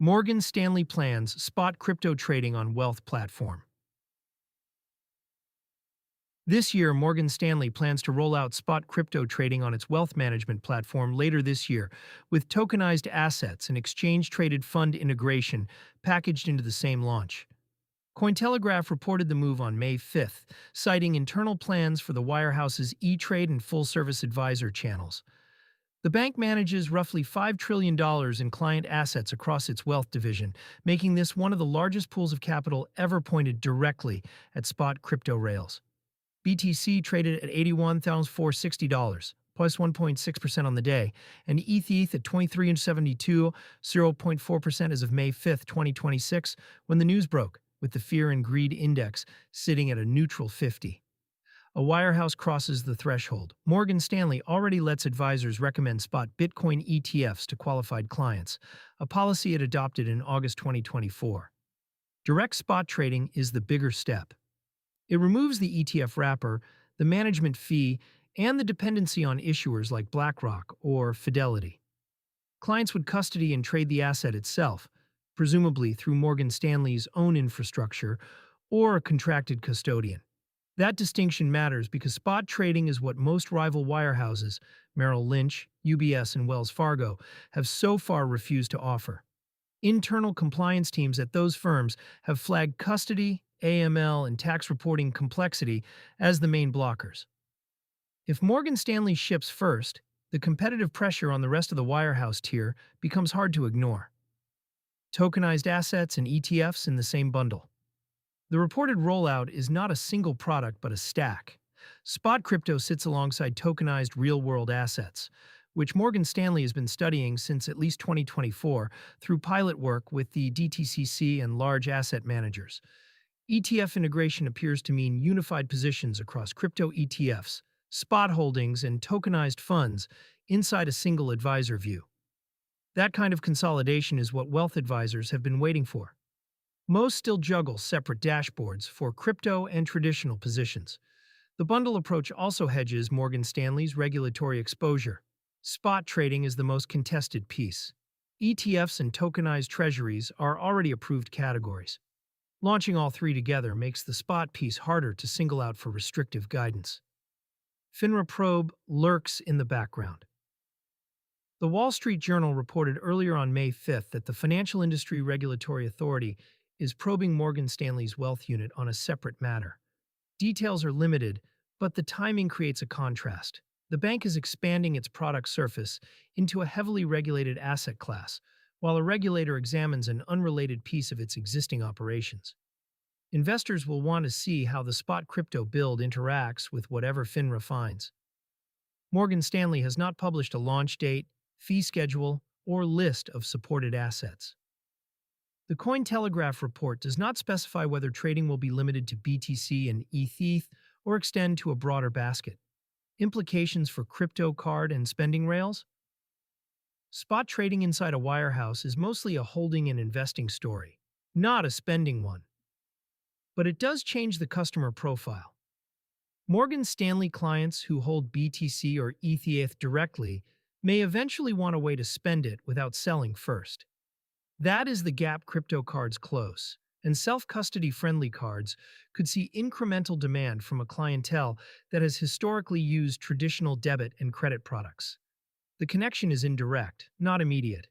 Morgan Stanley plans spot crypto trading on wealth platform. This year, Morgan Stanley plans to roll out spot crypto trading on its wealth management platform later this year, with tokenized assets and exchange-traded fund integration packaged into the same launch. Cointelegraph reported the move on May 5th, citing internal plans for the wirehouse's e-trade and full-service advisor channels. The bank manages roughly $5 trillion in client assets across its wealth division, making this one of the largest pools of capital ever pointed directly at spot crypto rails. BTC traded at $81,460, plus 1.6% on the day, and ETH at 23.72, 0.4% as of May 5, 2026, when the news broke, with the Fear and Greed Index sitting at a neutral 50. A wirehouse crosses the threshold. Morgan Stanley already lets advisors recommend spot Bitcoin ETFs to qualified clients, a policy it adopted in August 2024. Direct spot trading is the bigger step. It removes the ETF wrapper, the management fee, and the dependency on issuers like BlackRock or Fidelity. Clients would custody and trade the asset itself, presumably through Morgan Stanley's own infrastructure or a contracted custodian. That distinction matters because spot trading is what most rival wirehouses, Merrill Lynch, UBS, and Wells Fargo, have so far refused to offer. Internal compliance teams at those firms have flagged custody, AML, and tax reporting complexity as the main blockers. If Morgan Stanley ships first, the competitive pressure on the rest of the wirehouse tier becomes hard to ignore. Tokenized assets and ETFs in the same bundle. The reported rollout is not a single product but a stack. Spot crypto sits alongside tokenized real-world assets, which Morgan Stanley has been studying since at least 2024 through pilot work with the DTCC and large asset managers. ETF integration appears to mean unified positions across crypto ETFs, spot holdings, and tokenized funds inside a single advisor view. That kind of consolidation is what wealth advisors have been waiting for. Most still juggle separate dashboards for crypto and traditional positions. The bundle approach also hedges Morgan Stanley's regulatory exposure. Spot trading is the most contested piece. ETFs and tokenized treasuries are already approved categories. Launching all three together makes the spot piece harder to single out for restrictive guidance. FINRA probe lurks in the background. The Wall Street Journal reported earlier on May 5th that the Financial Industry Regulatory Authority is probing Morgan Stanley's wealth unit on a separate matter. Details are limited, but the timing creates a contrast. The bank is expanding its product surface into a heavily regulated asset class, while a regulator examines an unrelated piece of its existing operations. Investors will want to see how the spot crypto build interacts with whatever FINRA finds. Morgan Stanley has not published a launch date, fee schedule, or list of supported assets. The Cointelegraph report does not specify whether trading will be limited to BTC and ETH or extend to a broader basket. Implications for crypto card and spending rails? Spot trading inside a wirehouse is mostly a holding and investing story, not a spending one. But it does change the customer profile. Morgan Stanley clients who hold BTC or ETH directly may eventually want a way to spend it without selling first. That is the gap crypto cards close, and self-custody friendly cards could see incremental demand from a clientele that has historically used traditional debit and credit products. The connection is indirect, not immediate.